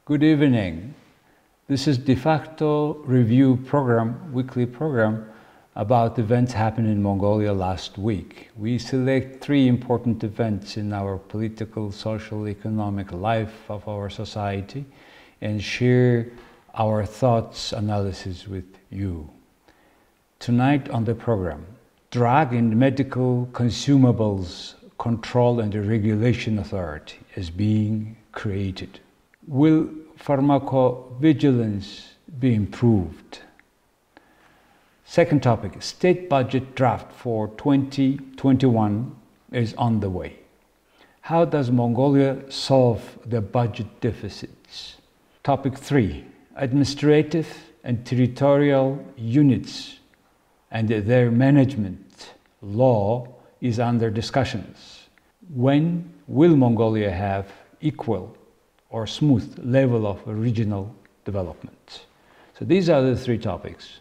Good evening. This is Defacto review program, weekly program about events happening in Mongolia last week. We select 3 important events in our political, social, economic life of our society and share our thoughts, analysis with you. Tonight on the program, Drug and Medical Consumables Control and Regulation Authority is being created. Will pharmacovigilance be improved? Second topic, state budget draft for 2021 is on the way. How does Mongolia solve the budget deficits? Topic 3, administrative and territorial units and their management law is under discussions. When will Mongolia have equal or smooth level of regional development? So these are the 3 topics.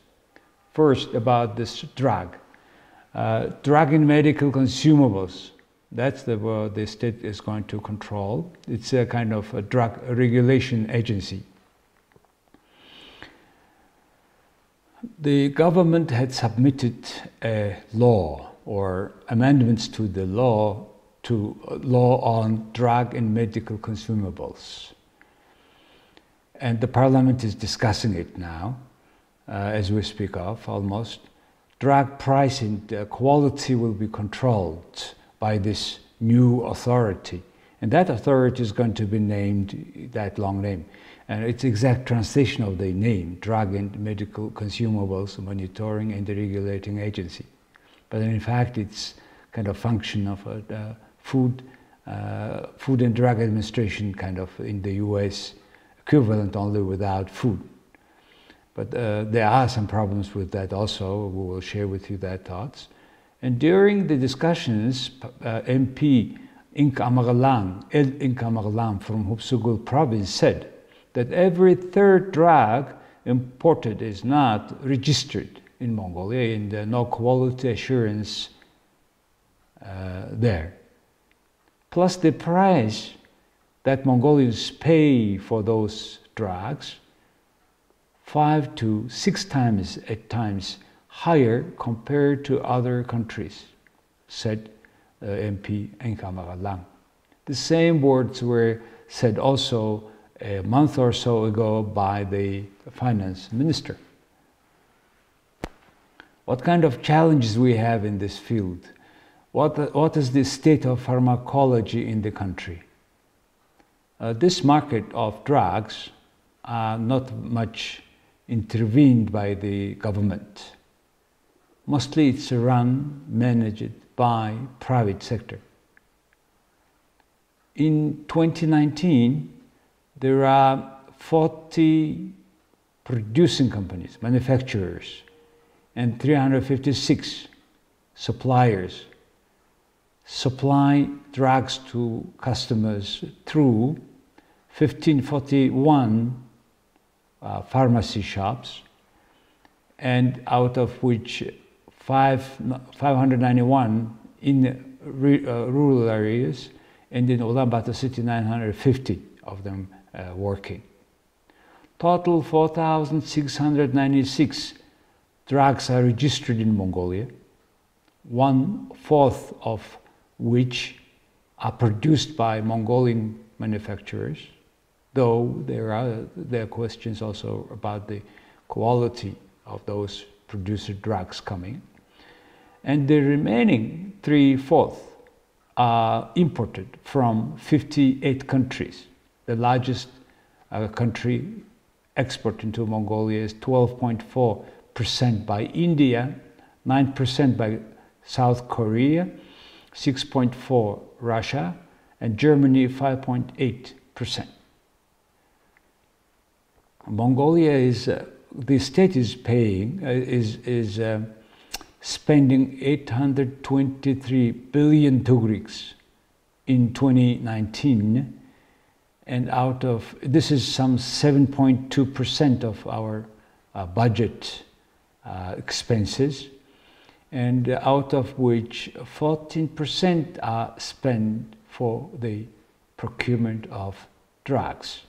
First, about this drug. Drug and medical consumables, that's what the state is going to control. It's a kind of a drug regulation agency. The government had submitted a law or amendments to the law on drug and medical consumables. And the parliament is discussing it now, as we speak of almost. Drug pricing, the quality will be controlled by this new authority. And that authority is going to be named, that long name. And it's exact translation of the name, Drug and Medical Consumables Monitoring and Regulating Agency. But in fact, it's kind of function of a Food and Drug Administration, kind of in the US, equivalent only without food. But there are some problems with that also. We will share with you their thoughts. And during the discussions, MP Inka Amagalan from Hupsugul province said that every 3rd drug imported is not registered in Mongolia, and no quality assurance there. Plus the price that Mongolians pay for those drugs, 5 to 6 times at times higher compared to other countries, said MP Enkamagalang. The same words were said also a month or so ago by the finance minister. What kind of challenges we have in this field? What is the state of pharmacology in the country? This market of drugs are not much intervened by the government. Mostly it's run, managed by private sector. In 2019, there are 40 producing companies, manufacturers, and 356 suppliers supply drugs to customers through 1541 pharmacy shops, and out of which 591 in rural areas, and in Ulaanbaatar city 950 of them working. Total 4,696 drugs are registered in Mongolia, 1/4 of which are produced by Mongolian manufacturers, though there are questions also about the quality of those produced drugs coming. And the remaining 3/4 are imported from 58 countries. The largest country export into Mongolia is 12.4% by India, 9% by South Korea, 6.4% Russia, and Germany 5.8%. Mongolia is, the state is paying, spending 823 billion tugriks in 2019, and out of, this is some 7.2% of our budget expenses, and out of which 14% are spent for the procurement of drugs.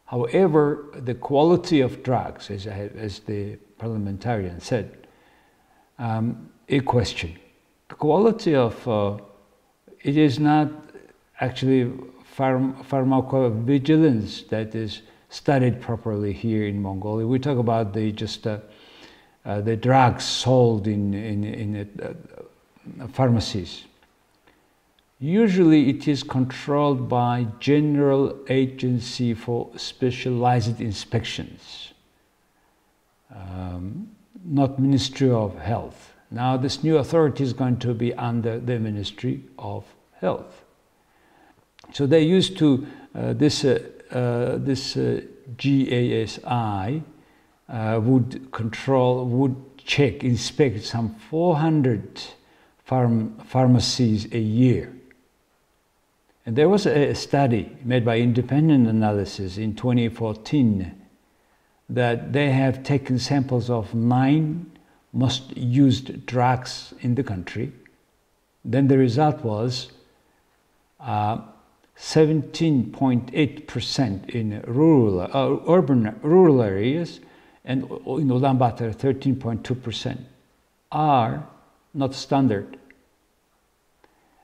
However, the quality of drugs, as the parliamentarian said, a question. The quality of it is not actually pharmacovigilance that is studied properly here in Mongolia. We talk about the drugs sold in pharmacies. Usually it is controlled by General Agency for Specialized Inspections, not Ministry of Health. Now this new authority is going to be under the Ministry of Health. So they used to, this GASI would check, inspect some 400 pharmacies a year. And there was a study made by independent analysis in 2014 that they have taken samples of 9 most used drugs in the country. Then the result was 17.8% in rural areas, and in Ulaanbaatar 13.2% are not standard.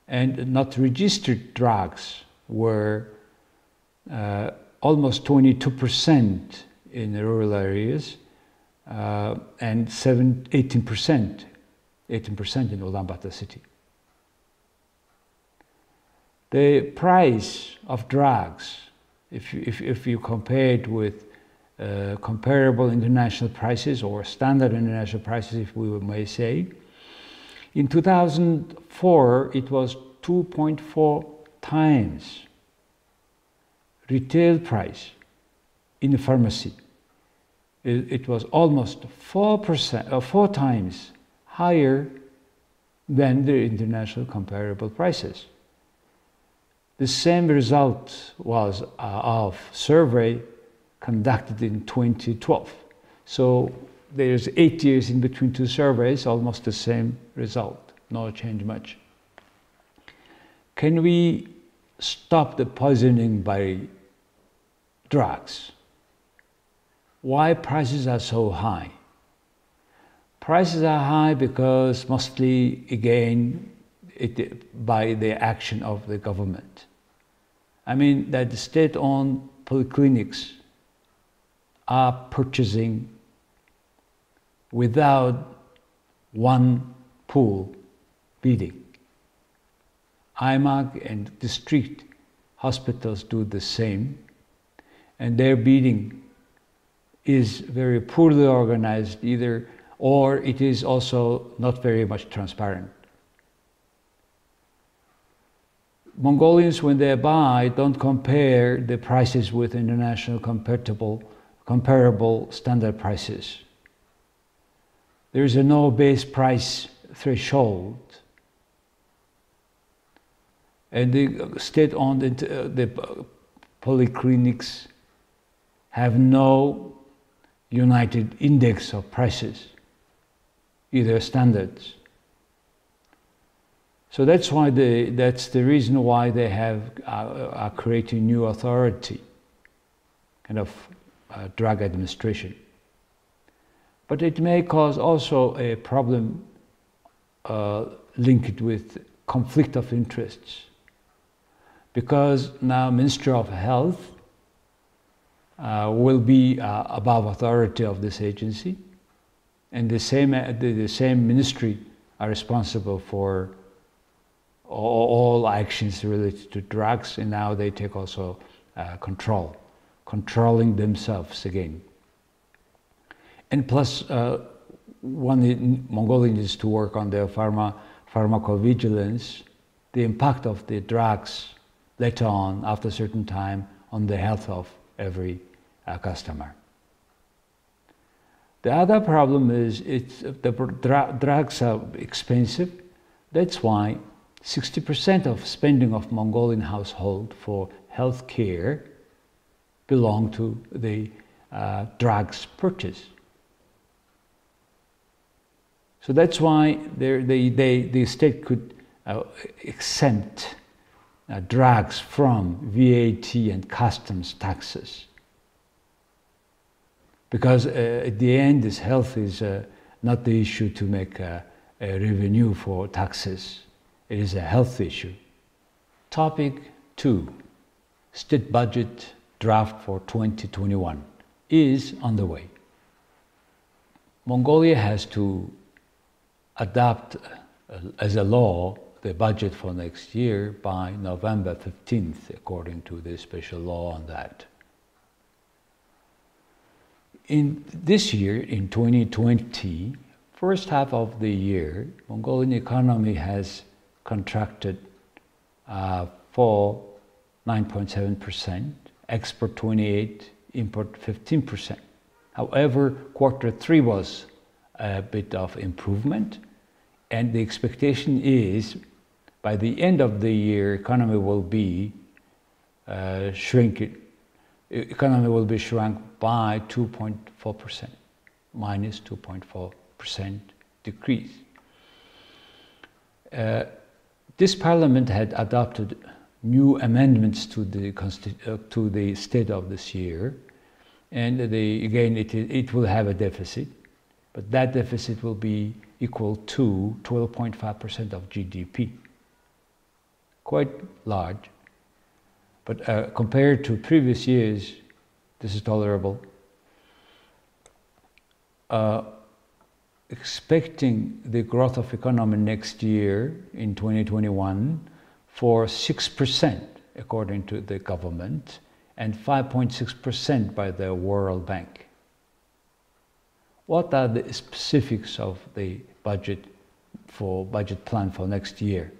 And not registered drugs were almost 22% in rural areas, and 18% in Ulaanbaatar city. The price of drugs, if you compare it with comparable international prices or standard international prices, if we may say, in 2004 it was 2.4 times retail price in a pharmacy. It was almost 4 times higher than the international comparable prices. The same result was of survey conducted in 2012. So there's 8 years in between two surveys, almost the same result, no change much. Can we stop the poisoning by drugs? Why prices are so high? Prices are high because mostly, again, by the action of the government. I mean that the state-owned polyclinics are purchasing without one pool bidding. IMAG and district hospitals do the same, and their bidding is very poorly organized or it is also not very much transparent. Mongolians, when they buy, don't compare the prices with international comparable standard prices. There is a no base price threshold, and the state-owned the polyclinics have no united index of prices, either standards. So that's why that's the reason why they are creating new authority, kind of drug administration. But it may cause also a problem linked with conflict of interests, because now Ministry of Health will be above authority of this agency, and the same ministry are responsible for all actions related to drugs, and now they take also controlling themselves again. And plus, Mongolia needs to work on their pharmacovigilance, the impact of the drugs later on, after a certain time, on the health of every customer. The other problem is the drugs are expensive. That's why 60% of spending of Mongolian household for health care belong to the drugs purchase. So that's why the state could exempt drugs from VAT and customs taxes. Because at the end, this health is not the issue to make a revenue for taxes. It is a health issue. Topic 2, state budget draft for 2021 is on the way. Mongolia has to adopt as a law the budget for next year by November 15th, according to the special law on that. In this year, in 2020, first half of the year, Mongolian economy has contracted for 9.7%, export 28%, import 15%. However, quarter 3 was a bit of improvement, and the expectation is by the end of the year, economy will be shrinking. Economy will be shrunk by 2.4%, minus 2.4% decrease. This parliament had adopted new amendments to the state of this year, and again it will have a deficit, but that deficit will be equal to 12.5% of GDP. Quite large, but compared to previous years, this is tolerable. Expecting the growth of economy next year in 2021 for 6% according to the government and 5.6% by the World Bank. What are the specifics of the budget plan for next year?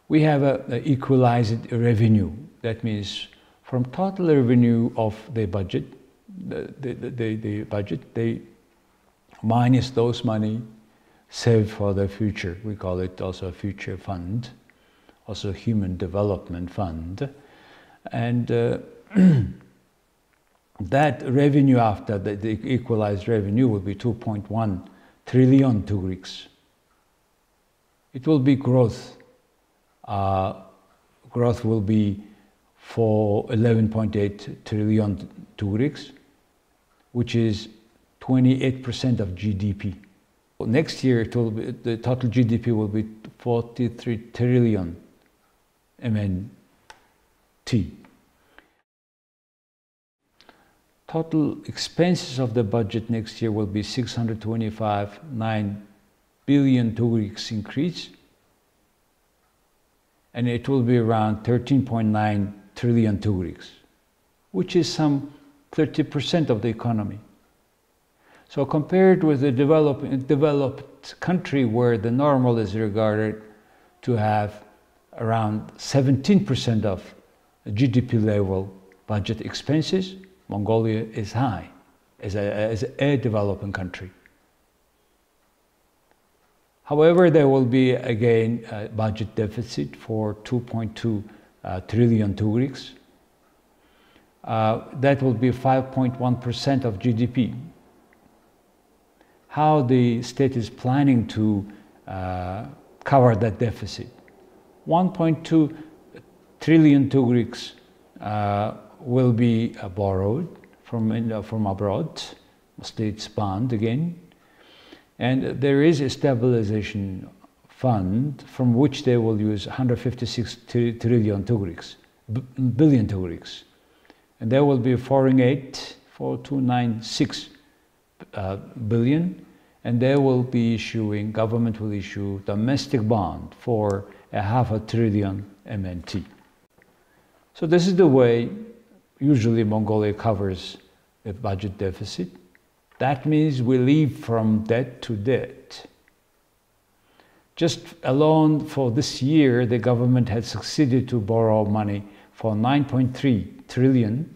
We have an equalized revenue. That means from total revenue of the budget, they minus those money saved for the future. We call it also a future fund, also human development fund. And that revenue after the equalized revenue will be 2.1 trillion tugriks. It will be growth. Growth will be for 11.8 trillion tugriks, which is 28% of GDP. Next year, the total GDP will be 43 trillion MNT. Total expenses of the budget next year will be 625.9 billion tugriks increase, and it will be around 13.9 trillion tugriks, which is some 30% of the economy. So compared with the developed country where the normal is regarded to have around 17% of GDP level budget expenses, Mongolia is high as a developing country. However, there will be again a budget deficit for 2.2 trillion tugriks. That will be 5.1% of GDP. How the state is planning to cover that deficit? 1.2 trillion tugriks will be borrowed from abroad, state's bond again, and there is a stabilization fund from which they will use 156 trillion tugriks, billion tugriks, and there will be foreign aid for 296 billion, and they will be government will issue domestic bond for 500 billion MNT. So this is the way usually Mongolia covers a budget deficit. That means we live from debt to debt. Just alone for this year, the government had succeeded to borrow money for 9.3 trillion,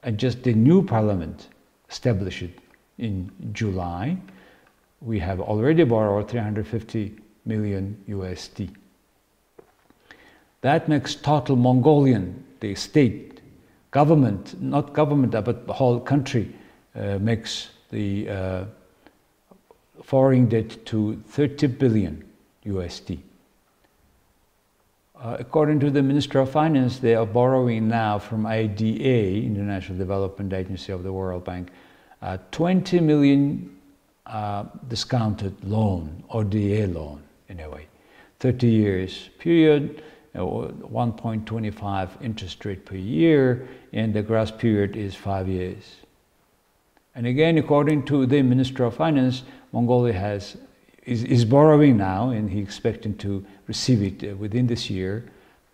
and just the new parliament established in July, we have already borrowed 350 million USD. That makes total Mongolian, the state, government, not government, but the whole country, makes the foreign debt to 30 billion USD. According to the Minister of Finance, they are borrowing now from IDA, International Development Agency of the World Bank, 20 million discounted loan, or DA loan in a way, 30 years period, 1.25 interest rate per year, and the grace period is 5 years. And again, according to the Minister of Finance, Mongolia is borrowing now, and he's expecting to receive it within this year,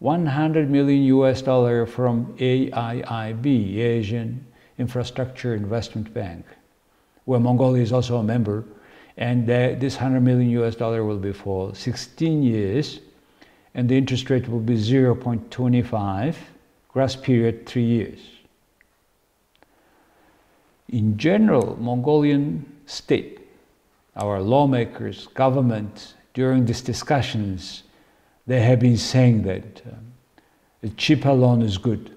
$100 million from AIIB, Asian Infrastructure Investment Bank, where Mongolia is also a member, and this $100 million will be for 16 years, and the interest rate will be 0.25, grace period 3 years. In general, Mongolian state, our lawmakers, government, during these discussions, they have been saying that a cheaper loan is good.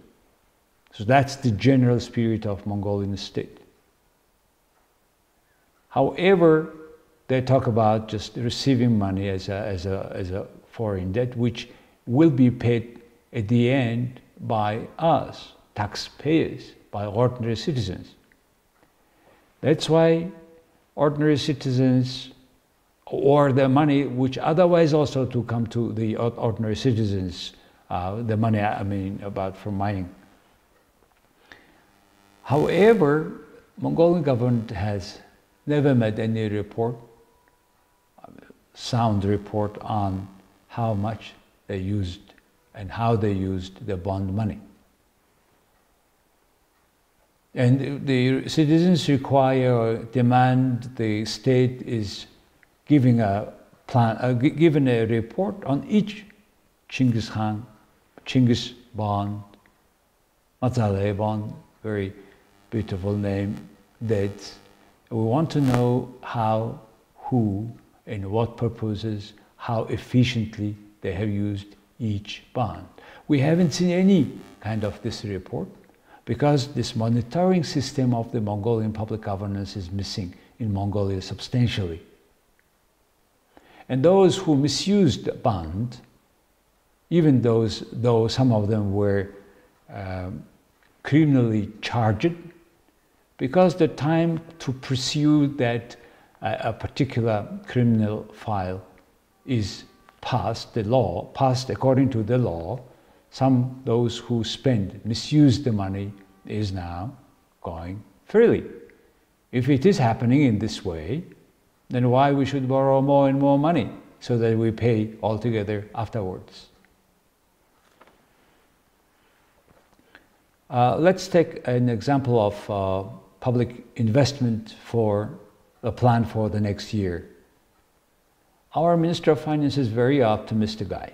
So that's the general spirit of Mongolian state. However, they talk about just receiving money as a foreign debt, which will be paid at the end by us, taxpayers, by ordinary citizens. That's why ordinary citizens, or the money which otherwise also to come to the ordinary citizens, the money I mean about from mining. However, Mongolian government has never made any report, sound report on how much they used and how they used the bond money. And the citizens require or demand the state is giving a plan, given a report on each Chinggis Khan, Chinggis bond, Matsale bond, very beautiful name, dates. We want to know how, who, and what purposes, how efficiently they have used each bond. We haven't seen any kind of this report, because this monitoring system of the Mongolian public governance is missing in Mongolia substantially. And those who misused the bond, even though some of them were criminally charged, because the time to pursue that a particular criminal file is past, the law, passed according to the law, those who misuse the money is now going freely. If it is happening in this way, then why we should borrow more and more money so that we pay altogether afterwards? Let's take an example of public investment for a plan for the next year. Our Minister of Finance is a very optimistic guy.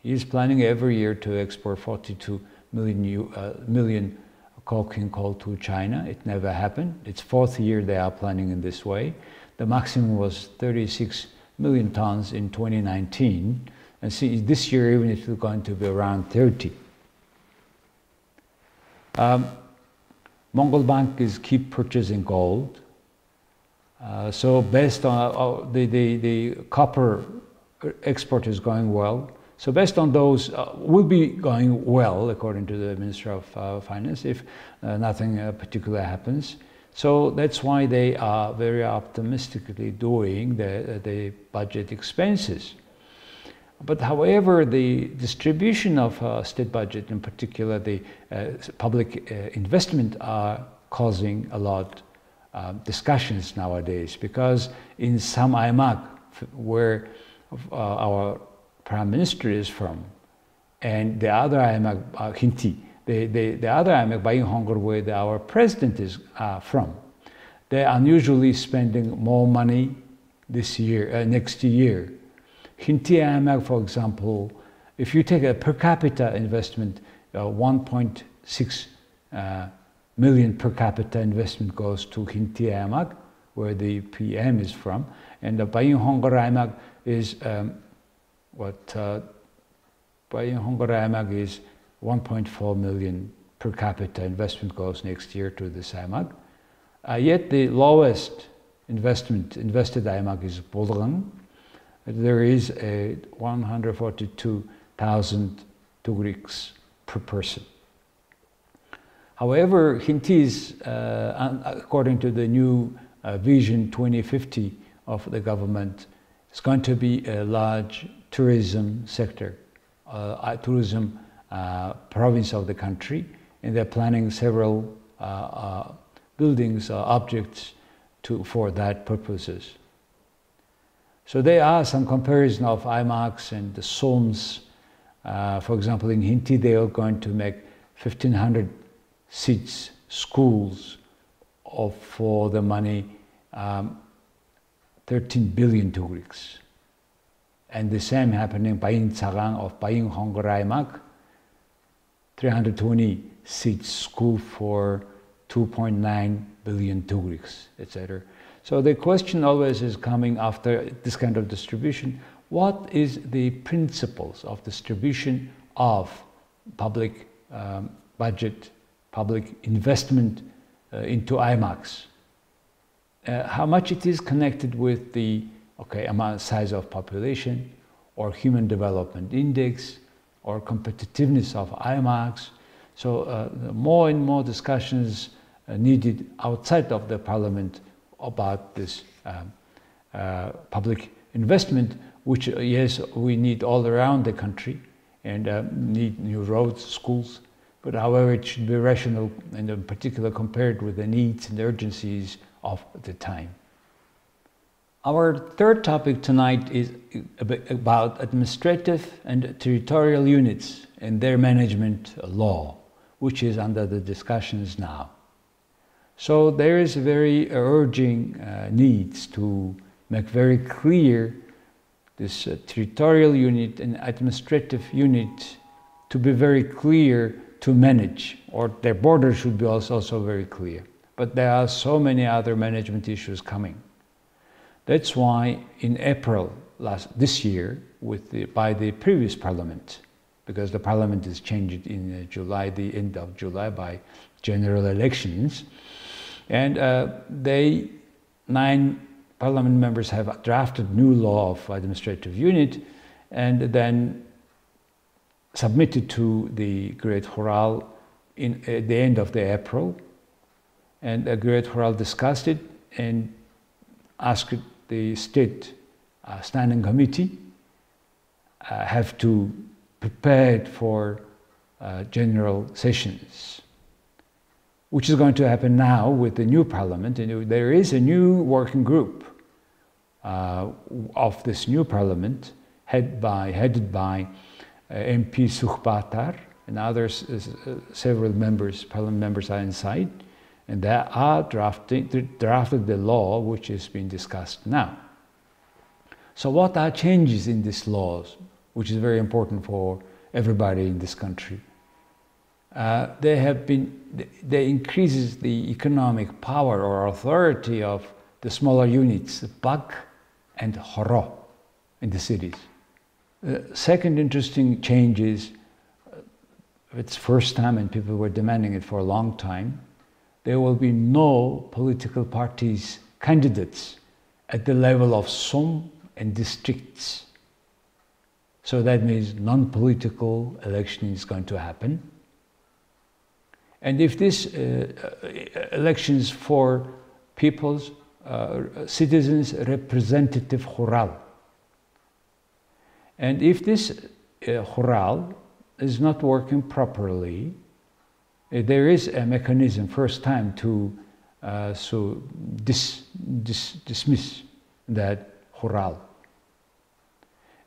He is planning every year to export 42 million coking coal to China. It never happened. It's fourth year they are planning in this way. The maximum was 36 million tons in 2019. And see, this year even it is going to be around 30. Mongol Bank is keep purchasing gold. So based on the copper export is going well. So based on those, will be going well according to the Minister of Finance if nothing particular happens. So that's why they are very optimistically doing the budget expenses. But however, the distribution of state budget, in particular the public investment, are causing a lot discussions nowadays, because in some IMAG, where our Prime Minister is from, and the other IMAG, Hinti, the other IMAG, Bayin Hongor, where our President is from, they are unusually spending more money this year, next year. Hinti IMAG, for example, if you take a per capita investment, 1.6 million per capita investment goes to Hinti IMAG, where the PM is from, and the Bayin Hongor IMAG is Bayin Hongor IMAG is 1.4 million per capita investment goes next year to this IMAG. Yet the lowest invested IMAG is Bulgan. There is a 142 1,000 tugriks per person. However, Hintis, according to the new Vision 2050 of the government, is going to be a large tourism sector, tourism province of the country, and they're planning several buildings or objects for that purposes. So there are some comparison of IMAX and the SOMs. For example, in Hinti, they are going to make 1,500 seats, schools, for the money 13 billion tugriks. And the same happening in Bayin Tsagang of Bayin Hongoraimak, 320 seats, school for 2.9 billion tugriks, etc. So the question always is coming after this kind of distribution, what is the principles of distribution of public budget, public investment into IMAX? How much it is connected with the amount, size of population, or human development index, or competitiveness of IMAX. So more and more discussions needed outside of the parliament about this public investment, which yes, we need all around the country, and need new roads, schools, but however it should be rational, and in particular compared with the needs and urgencies of the time. Our third topic tonight is about administrative and territorial units and their management law, which is under the discussions now. So there is very urging needs to make very clear this territorial unit and administrative unit to be very clear to manage, or their borders should be also very clear. But there are so many other management issues coming. That's why in April this year, by the previous parliament, because the parliament is changed in July, the end of July, by general elections, and 9 parliament members have drafted new law of administrative unit, and then submitted to the Great Hural at the end of the April, and the Great Hural discussed it and asked the state standing committee have to prepare for general sessions, which is going to happen now with the new parliament. And there is a new working group of this new parliament headed by MP Sukhbatar and others. Several members, parliament members are inside, and they are drafted the law which is being discussed now. So what are changes in these laws, which is very important for everybody in this country? They increases the economic power or authority of the smaller units, Bak and Horo, in the cities. Second interesting change is, it's first time and people were demanding it for a long time, there will be no political parties candidates at the level of SOM and districts. So that means non-political election is going to happen. And if this elections for people's citizens representative Hural, and if this Hural is not working properly, there is a mechanism first time to dismiss that Hural.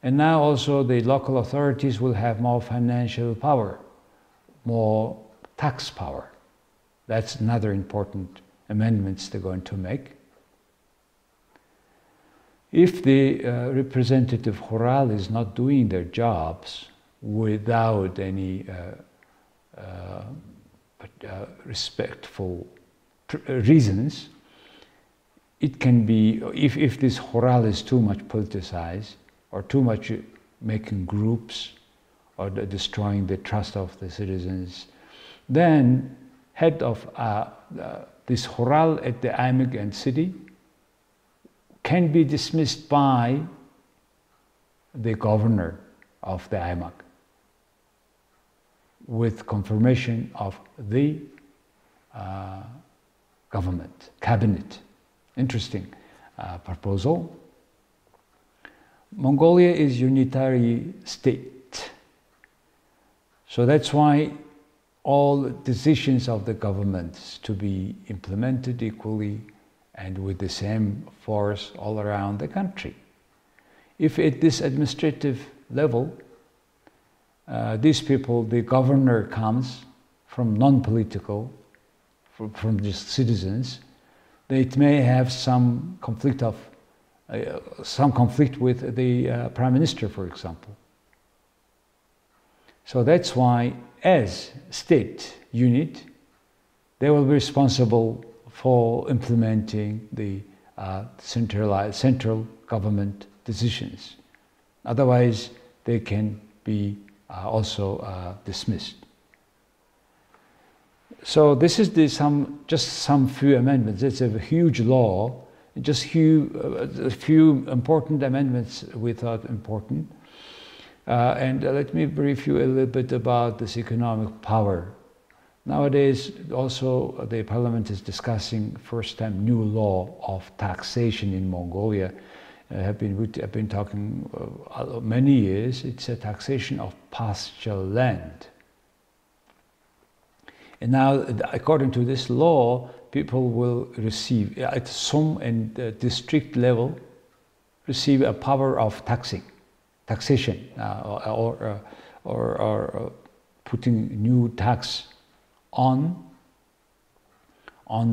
And now also the local authorities will have more financial power, more tax power. That's another important amendments they're going to make. If the representative Hural is not doing their jobs without any respectful reasons, it can be, if this Hural is too much politicized or too much making groups or destroying the trust of the citizens, then head of this Hural at the Aimag and city can be dismissed by the governor of the Aimag. with confirmation of the government, cabinet. Interesting proposal. Mongolia is unitary state. So that's why all decisions of the governments to be implemented equally and with the same force all around the country. If at this administrative level, these people, the governor comes from non-political, from just citizens, it may have some conflict with the prime minister, for example. So that's why, as state unit, they will be responsible for implementing the central government decisions. Otherwise, they can be also dismissed. So this is just some few amendments. It's a huge law. Just a few important amendments we thought important. And let me brief you a little bit about this economic power. Nowadays, also the parliament is discussing first time new law of taxation in Mongolia. I've been talking many years. It's a taxation of pasture land. And now, according to this law, people will receive, at some and district level, receive a power of taxation, or putting new tax on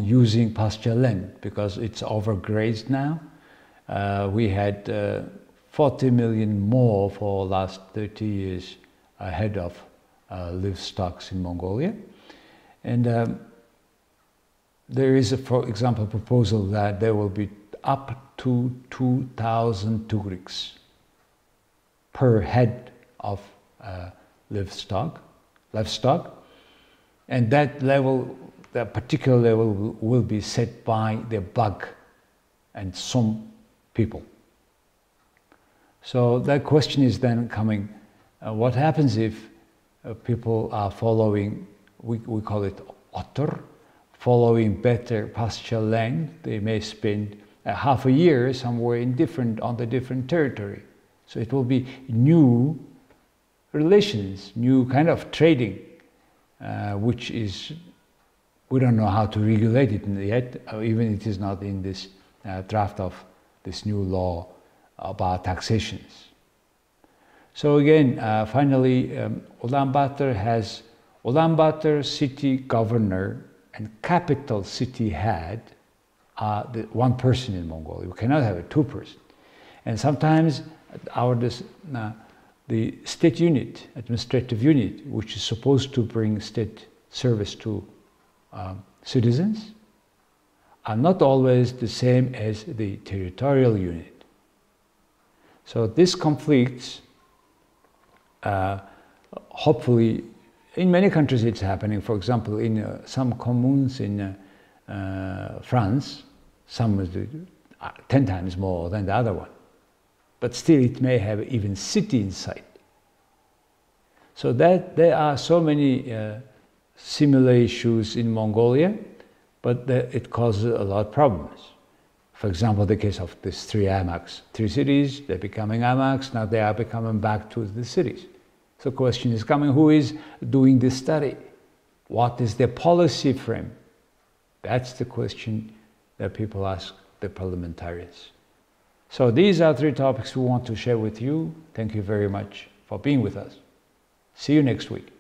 using pasture land, because it's overgrazed now. We had 40 million more for last 30 years ahead of livestock in Mongolia. And there is, for example, a proposal that there will be up to 2,000 tugriks per head of livestock, and that level, that particular level, will be set by the bag and some people. So that question is then coming: what happens if people are following? We call it otter, following better pasture land. They may spend half a year somewhere on the different territory. So it will be new relations, new kind of trading, which is, we don't know how to regulate it yet, even it is not in this draft of this new law about taxations. So again, finally, Ulaanbaatar city governor and capital city head are the one person in Mongolia. We cannot have a two-person. And sometimes the state unit, administrative unit, which is supposed to bring state service to citizens, are not always the same as the territorial unit. So this conflicts, hopefully, in many countries it's happening. For example, in some communes in France, some is 10 times more than the other one. But still it may have even city inside. So that there are so many similar issues in Mongolia, but it causes a lot of problems. For example, the case of these three amaks. 3 cities, they're becoming amaks, now they are becoming back to the cities. So the question is coming, who is doing this study? What is the policy frame? That's the question that people ask the parliamentarians. So these are 3 topics we want to share with you. Thank you very much for being with us. See you next week.